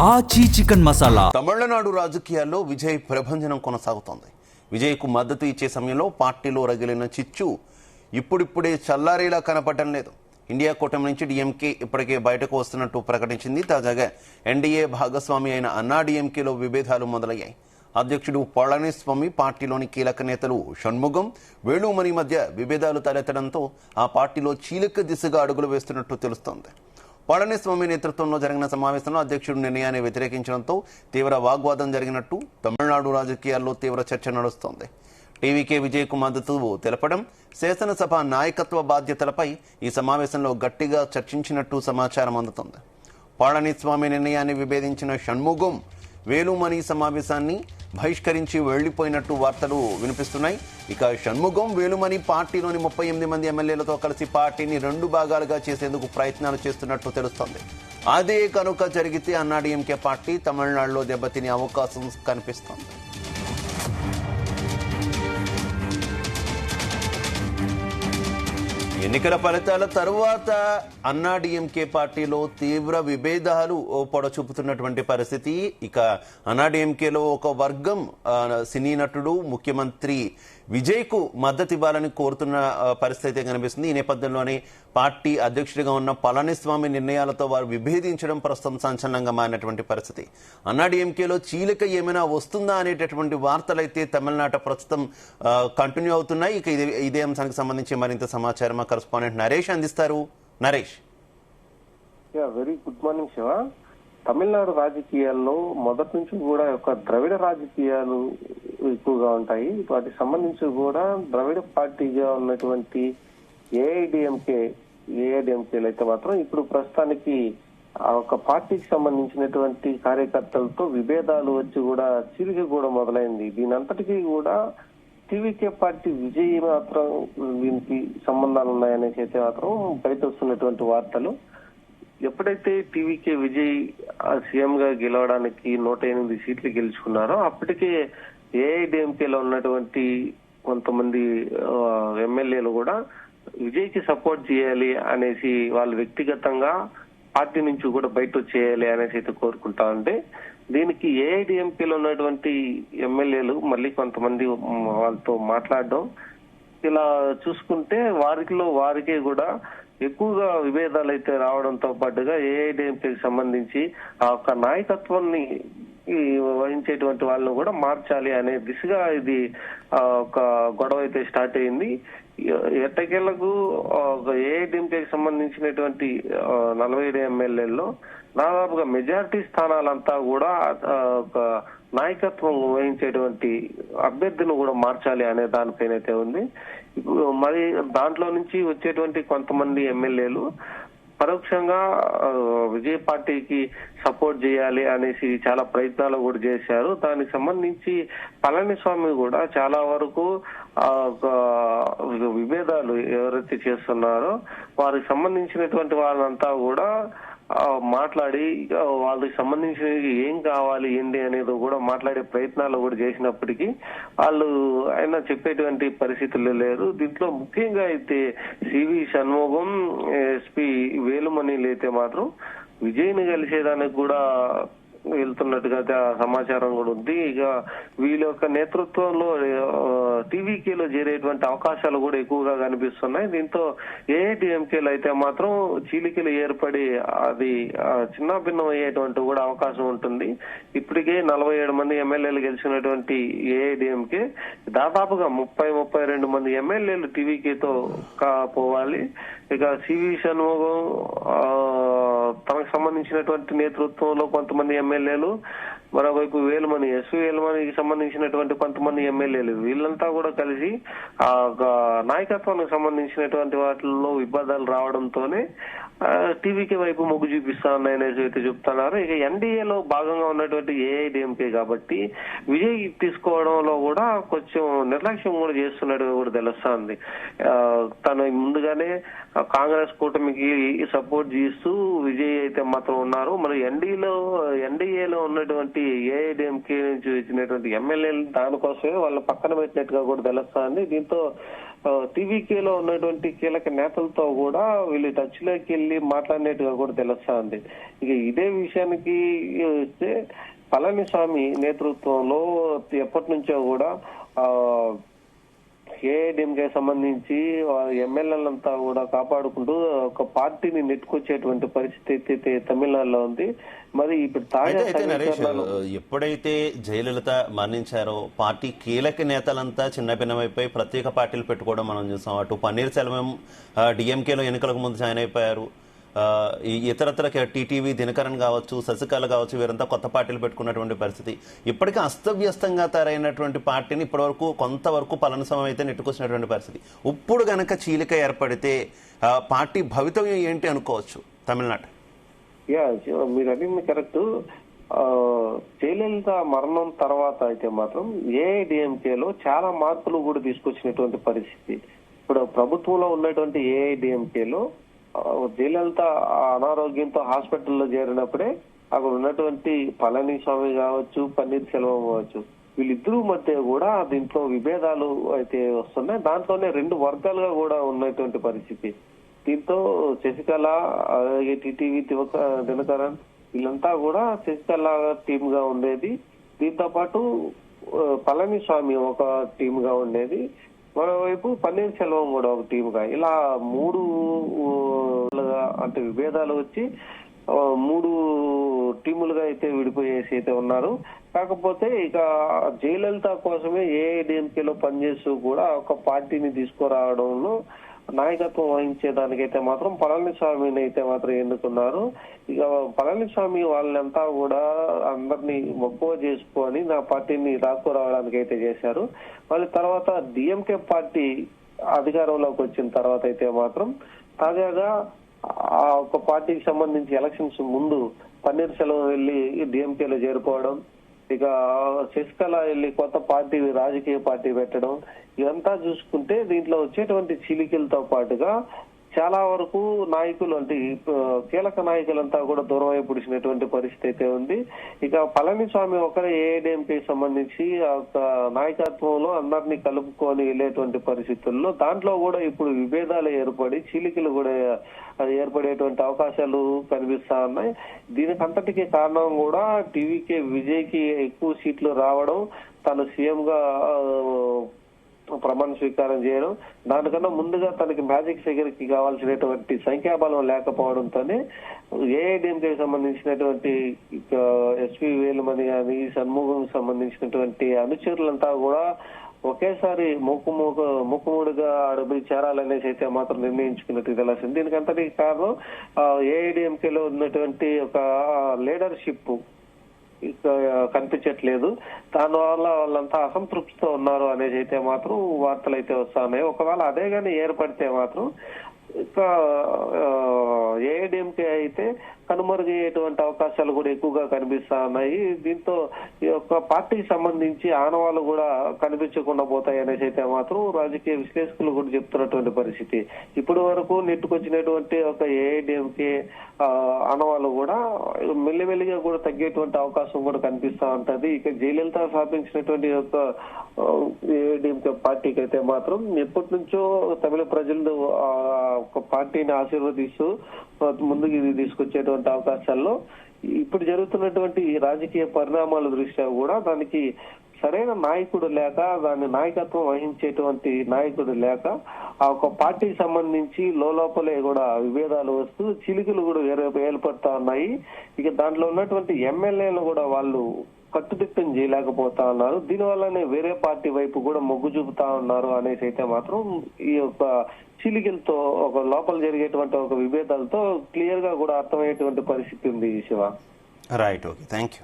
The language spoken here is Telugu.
ఆచి చికెన్ మసాలా. తమిళనాడు రాజకీయాల్లో విజయ్ ప్రభంజనం కొనసాగుతోంది. విజయ్ కు మద్దతు ఇచ్చే సమయంలో పార్టీలో రగిలిన చిచ్చు ఇప్పుడిప్పుడే చల్లారేలా కనపడటం లేదు. ఇండియా కూటమి నుంచి డిఎంకే ఇప్పటికే బయటకు వస్తున్నట్టు ప్రకటించింది. తాజాగా ఎన్డీఏ భాగస్వామి అయిన అన్నా డిఎంకేలో విభేదాలు మొదలయ్యాయి. అధ్యక్షుడు పళనిస్వామి, పార్టీలోని కీలక నేతలు షణ్ముగం, వేణుమణి మధ్య విభేదాలు తలెత్తడంతో ఆ పార్టీలో చీలిక దిశగా అడుగులు వేస్తున్నట్టు తెలుస్తోంది. పళనిస్వామి నేతృత్వంలో జరిగిన సమావేశంలో అధ్యక్షుడు నిర్ణయాన్ని వ్యతిరేకించడంతో తీవ్ర వాగ్వాదం జరిగినట్టు తమిళనాడు రాజకీయాల్లో తీవ్ర చర్చ నడుస్తోంది. టీవీకే విజయ్ కు మద్దతు తెలపడం, శాసనసభ నాయకత్వ బాధ్యతలపై ఈ సమావేశంలో గట్టిగా చర్చించినట్టు సమాచారం అందుతోంది. పళనిస్వామి నిర్ణయాన్ని విభేదించిన షణ్ముగం, వేలుమణి సమావేశాన్ని బహిష్కరించి వెళ్లిపోయినట్టు వార్తలు వినిపిస్తున్నాయి. ఇక షణ్ముగం, వేలుమణి పార్టీలోని 38 మంది ఎమ్మెల్యేలతో కలిసి పార్టీని 2 భాగాలుగా చేసేందుకు ప్రయత్నాలు చేస్తున్నట్టు తెలుస్తోంది. అదే కనుక జరిగితే అన్నాడీఎంకే పార్టీ తమిళనాడులో దెబ్బతినే అవకాశం కనిపిస్తోంది. ఎన్నికల ఫలితాల తరువాత అన్నాడీఎంకే పార్టీలో తీవ్ర విభేదాలు పొడచూపుతున్నటువంటి పరిస్థితి. ఇక అన్నాడీఎంకేలో ఒక వర్గం సినీ నటుడు ముఖ్యమంత్రి విజయ్ కు మద్దతు ఇవ్వాలని కోరుతున్న పరిస్థితి కనిపిస్తుంది. ఈ నేపథ్యంలోనే పార్టీ అధ్యక్షుడిగా ఉన్న పళనిస్వామి నిర్ణయాలతో వారు విభేదించడం ప్రస్తుతం సంచలనంగా మారినటువంటి పరిస్థితి. అన్నాడీఎంకేలో చీలిక ఏమైనా వస్తుందా అనేటటువంటి వార్తలైతే తమిళనాట ప్రస్తుతం కంటిన్యూ అవుతున్నాయి. ఇక ఇదే అంశానికి సంబంధించి మరింత సమాచారం మా కరెస్పాండెంట్ నరేష్ అందిస్తారు. Naresh. Very good morning Shiva. Tamil Nadu రాజకీయాల్లో మొదటి నుంచి కూడా ఒక ద్రవిడ రాజకీయాలు ఎక్కువగా ఉంటాయి. వాటికి సంబంధించి కూడా ద్రవిడ పార్టీగా ఉన్నటువంటి ఏఐడిఎంకేలు అయితే మాత్రం ఇప్పుడు ప్రస్తుతానికి ఒక పార్టీకి సంబంధించినటువంటి కార్యకర్తలతో విభేదాలు వచ్చి కూడా చీలిక కూడా మొదలైంది. దీని అంతటికీ కూడా టీవీకే పార్టీ విజయ్ మాత్రం దీనికి సంబంధాలు ఉన్నాయనేసి అయితే మాత్రం బయట వస్తున్నటువంటి వార్తలు. ఎప్పుడైతే టీవీకే విజయ్ సీఎం గా గెలవడానికి 108 సీట్లు గెలుచుకున్నారో అప్పటికే ఏఐడిఎంకేలో ఉన్నటువంటి కొంతమంది ఎమ్మెల్యేలు కూడా విజయ్ కి సపోర్ట్ చేయాలి అనేసి వాళ్ళు వ్యక్తిగతంగా పార్టీ నుంచి కూడా బయట వచ్చేయాలి అనేసి అయితే కోరుకుంటా ఉంటే, దీనికి ఏఐడిఎంకేలో ఉన్నటువంటి ఎమ్మెల్యేలు మళ్ళీ కొంతమంది వాళ్ళతో మాట్లాడడం, ఇలా చూసుకుంటే వారికే కూడా ఎక్కువగా విభేదాలు అయితే రావడంతో పాటుగా ఏఐడిఎంకేకి సంబంధించి ఆ యొక్క నాయకత్వాన్ని వహించేటువంటి వాళ్ళని కూడా మార్చాలి అనే దిశగా ఇది ఒక గొడవ అయితే స్టార్ట్ అయింది. ఎట్టకేళ్లకు ఏఐడిఎంకేకి సంబంధించినటువంటి 47 ఎమ్మెల్యేల్లో దాదాపుగా మెజారిటీ స్థానాలంతా కూడా ఒక నాయకత్వం వహించేటువంటి అభ్యర్థిని కూడా మార్చాలి అనే దానిపైన అయితే ఉంది. మరి దాంట్లో నుంచి వచ్చేటువంటి కొంతమంది ఎమ్మెల్యేలు పరోక్షంగా విజయ్ పార్టీకి సపోర్ట్ చేయాలి అనేసి చాలా ప్రయత్నాలు కూడా చేశారు. దానికి సంబంధించి పళనిస్వామి కూడా చాలా వరకు విభేదాలు ఎవరైతే చేస్తున్నారో వారికి సంబంధించినటువంటి వాళ్ళంతా కూడా మాట్లాడి వాళ్ళకి సంబంధించిన ఏం కావాలి ఏంటి అనేది కూడా మాట్లాడే ప్రయత్నాలు కూడా చేసినప్పటికీ వాళ్ళు ఆయన చెప్పేటువంటి పరిస్థితుల్లో లేరు. దీంట్లో ముఖ్యంగా అయితే సివి షణ్ముగం, ఎస్పీ వేలుమణిలు అయితే మాత్రం విజయ్ని కలిసేదానికి కూడా వెళ్తున్నట్టుగా సమాచారం కూడా ఉంది. ఇక వీళ్ళ యొక్క నేతృత్వంలో టీవీకేలో చేరేటువంటి అవకాశాలు కూడా ఎక్కువగా కనిపిస్తున్నాయి. దీంతో ఏఐడిఎంకేలో అయితే మాత్రం చీలికలు ఏర్పడి అది చిన్న భిన్నం అయ్యేటువంటి కూడా అవకాశం ఉంటుంది. ఇప్పటికే 47 మంది ఎమ్మెల్యేలు గెలిచినటువంటి ఏఐడిఎంకే దాదాపుగా 32 మంది ఎమ్మెల్యేలు టీవీకేతో పోవాలి. ఇక సివి షణ్ముగం తనకు సంబంధించినటువంటి నేతృత్వంలో కొంతమంది ఎమ్మెల్యేలు, మరోవైపు ఎస్వి వేలుమణికి సంబంధించినటువంటి కొంతమంది ఎమ్మెల్యేలు, వీళ్ళంతా కూడా కలిసి ఆ నాయకత్వానికి సంబంధించినటువంటి వాటిల్లో విభేదాలు రావడంతోనే టీవీకే వైపు మొగ్గు చూపిస్తా ఉన్నాయనేసి అయితే చెప్తున్నారు. ఇక ఎన్డీఏలో భాగంగా ఉన్నటువంటి ఏఐడిఎంకే కాబట్టి విజయ్ తీసుకోవడంలో కూడా కొంచెం నిర్లక్ష్యం కూడా చేస్తున్నట్టుగా కూడా తెలుస్తోంది. తను ముందుగానే కాంగ్రెస్ కూటమికి సపోర్ట్ చేస్తూ విజయ్ అయితే మాత్రం ఉన్నారు. మరి ఎన్డీఏలో ఉన్నటువంటి ఏఐడిఎంకే నుంచి వచ్చినటువంటి ఎమ్మెల్యేలు దానికోసమే వాళ్ళు పక్కన పెట్టినట్టుగా కూడా తెలుస్తోంది. దీంతో టీవీకేలో ఉన్నటువంటి కీలక నేతలతో కూడా వీళ్ళు టచ్ లోకి వెళ్ళి మాట్లాడినట్టుగా కూడా తెలుస్తా ఉంది. ఇక ఇదే విషయానికి వస్తే పళనిస్వామి నేతృత్వంలో ఎప్పటి నుంచో కూడా ఏఐడిఎంకే సంబంధించి ఎమ్మెల్యేలంతా కూడా కాపాడుకుంటూ ఒక పార్టీని నెట్టుకొచ్చేటువంటి పరిస్థితి అయితే తమిళనాడులో ఉంది. మరి ఇప్పుడు తాజా ఎప్పుడైతే జయలలిత మరణించారో పార్టీ కీలక నేతలంతా చిన్నభిన్నమైపోయి ప్రత్యేక పార్టీలు పెట్టుకోవడం మనం చూసాం. అటు పన్నీర్ సెల్వం డిఎంకేలో ఎన్నికలకు ముందు జాయిన్ అయిపోయారు. ఇతరత్ర టీటీవీ దినకరన్ కావచ్చు, శశికళ కావచ్చు, వీరంతా కొత్త పార్టీలు పెట్టుకున్నటువంటి పరిస్థితి. ఇప్పటికీ అస్తవ్యస్తంగా తయారైనటువంటి పార్టీని ఇప్పటివరకు కొంతవరకు పళనిస్వామి అయితే నెట్టుకొచ్చినటువంటి పరిస్థితి. ఇప్పుడు గనక చీలిక ఏర్పడితే పార్టీ భవితవ్యం ఏంటి అనుకోవచ్చు తమిళనాడు? మీరు అడిగింది కరెక్ట్. జయలలిత మరణం తర్వాత అయితే మాత్రం ఏఐడిఎంకేలో చాలా మార్పులు కూడా తీసుకొచ్చినటువంటి పరిస్థితి. ఇప్పుడు ప్రభుత్వంలో ఉన్నటువంటి ఏఐడిఎంకేలో జయలలిత అనారోగ్యంతో హాస్పిటల్లో చేరినప్పుడే అక్కడ ఉన్నటువంటి పళనిస్వామి కావచ్చు, పన్నీర్ సెల్వం కావచ్చు, వీళ్ళిద్దరూ మధ్య కూడా దీంట్లో విభేదాలు అయితే వస్తున్నాయి. దాంట్లోనే రెండు వర్గాలుగా కూడా ఉన్నటువంటి పరిస్థితి. దీంతో శశికళ, టీటీవీ దినకరన్ వీళ్ళంతా కూడా శశికళ టీమ్ గా ఉండేది. దీంతో పాటు పళనిస్వామి ఒక టీమ్ గా ఉండేది. మరోవైపు పన్నీర్ సెల్వం కూడా ఒక టీమ్ గా, ఇలా మూడు అంటే విభేదాలు వచ్చి మూడు టీములుగా అయితే విడిపోయేసి అయితే ఉన్నారు. కాకపోతే ఇక జయలలిత కోసమే ఏఐడిఎంకేలో పనిచేస్తూ కూడా ఒక పార్టీని తీసుకురావడంలో నాయకత్వం వహించేదానికైతే మాత్రం పళనిస్వామిని అయితే మాత్రం ఎన్నుకున్నారు. ఇక పళనిస్వామి వాళ్ళంతా కూడా అందరినీ మక్కువ చేసుకొని నా పార్టీని రావడానికి అయితే చేశారు. మళ్ళీ తర్వాత డిఎంకే పార్టీ అధికారంలోకి వచ్చిన తర్వాత అయితే మాత్రం తాజాగా ఆ ఒక పార్టీకి సంబంధించి ఎలక్షన్స్ ముందు పన్నీర్ సెల్వం వెళ్లి డిఎంకేలో చేరిపోవడం, ఇక శశికళ వెళ్లి కొత్త పార్టీ రాజకీయ పార్టీ పెట్టడం, ఇదంతా చూసుకుంటే దీంట్లో వచ్చేటువంటి చీలికలతో పాటుగా చాలా వరకు నాయకులు అంటే కీలక నాయకులంతా కూడా దూరం అయిపుడిచినటువంటి పరిస్థితి అయితే ఉంది. ఇక పళనిస్వామి ఒకరే ఏఐడిఎంకే సంబంధించి నాయకత్వంలో అందరినీ కలుపుకొని వెళ్ళేటువంటి పరిస్థితుల్లో దాంట్లో కూడా ఇప్పుడు విభేదాలు ఏర్పడి చీలికలు కూడా ఏర్పడేటువంటి అవకాశాలు కనిపిస్తా ఉన్నాయి. దీనికి అంతటికీ కారణం కూడా టీవీకే విజయ్కి ఎక్కువ సీట్లు రావడం, తను సీఎం గా ప్రమాణ స్వీకారం చేయడం, దానికన్నా ముందుగా తనకి మ్యాజిక్ ఫిగర్ కి కావాల్సినటువంటి సంఖ్యాబలం లేకపోవడంతోనే ఏఐడిఎంకే సంబంధించినటువంటి ఎస్పీ వేలుమణి కానీ షణ్ముగం సంబంధించినటువంటి అనుచరులంతా కూడా ఒకేసారి ముక్కుముడిగా అడుగులు చేరాలనేసి అయితే మాత్రం నిర్ణయించుకున్నట్టు తెలిసింది. దీనికంతటికి కారణం ఏఐడిఎంకేలో ఉన్నటువంటి ఒక లీడర్షిప్ కనిపించట్లేదు. దానివల్ల వాళ్ళంతా అసంతృప్తితో ఉన్నారు అనేది అయితే మాత్రం వార్తలు అయితే వస్తున్నాయి. ఒకవేళ అదే కానీ ఏర్పడితే మాత్రం ఇంకా ఏఐడిఎంకే అయితే కనుమరుగయ్యేటువంటి అవకాశాలు కూడా ఎక్కువగా కనిపిస్తా ఉన్నాయి. దీంతో ఈ యొక్క పార్టీకి సంబంధించి ఆనవాళ్ళు కూడా కనిపించకుండా పోతాయి అనేసి అయితే మాత్రం రాజకీయ విశ్లేషకులు కూడా చెప్తున్నటువంటి పరిస్థితి. ఇప్పటి వరకు నెట్టుకొచ్చినటువంటి ఒక ఏఐడిఎంకే ఆనవాళ్ళు కూడా మెల్లిమెల్లిగా కూడా తగ్గేటువంటి అవకాశం కూడా కనిపిస్తా ఉంటది. ఇక జయలలిత స్థాపించినటువంటి యొక్క ఏఐడిఎంకే పార్టీకి అయితే మాత్రం ఎప్పటి నుంచో తమిళ ప్రజలు ఒక పార్టీని ఆశీర్వదిస్తూ ముందుకు తీసుకొచ్చేటువంటి అవకాశాల్లో ఇప్పుడు జరుగుతున్నటువంటి రాజకీయ పరిణామాల దృష్ట్యా కూడా దానికి సరైన నాయకుడు లేక, దాని నాయకత్వం వహించేటువంటి నాయకుడు లేక ఆ ఒక పార్టీకి సంబంధించి లోపలే కూడా విభేదాలు వస్తూ చిలుకలు కూడా ఏర్పడతా ఉన్నాయి. ఇక దాంట్లో ఉన్నటువంటి ఎమ్మెల్యేలు కూడా వాళ్ళు కట్టుదిట్టం చేయలేకపోతా ఉన్నారు. దీనివల్లనే వేరే పార్టీ వైపు కూడా మొగ్గు చూపుతా ఉన్నారు అనేసి అయితే మాత్రం ఈ యొక్క చిలికలతో ఒక లోపల జరిగేటువంటి ఒక విభేదాలతో క్లియర్ గా కూడా అర్థమయ్యేటువంటి పరిస్థితి ఉంది Shiva. Right, okay, thank you.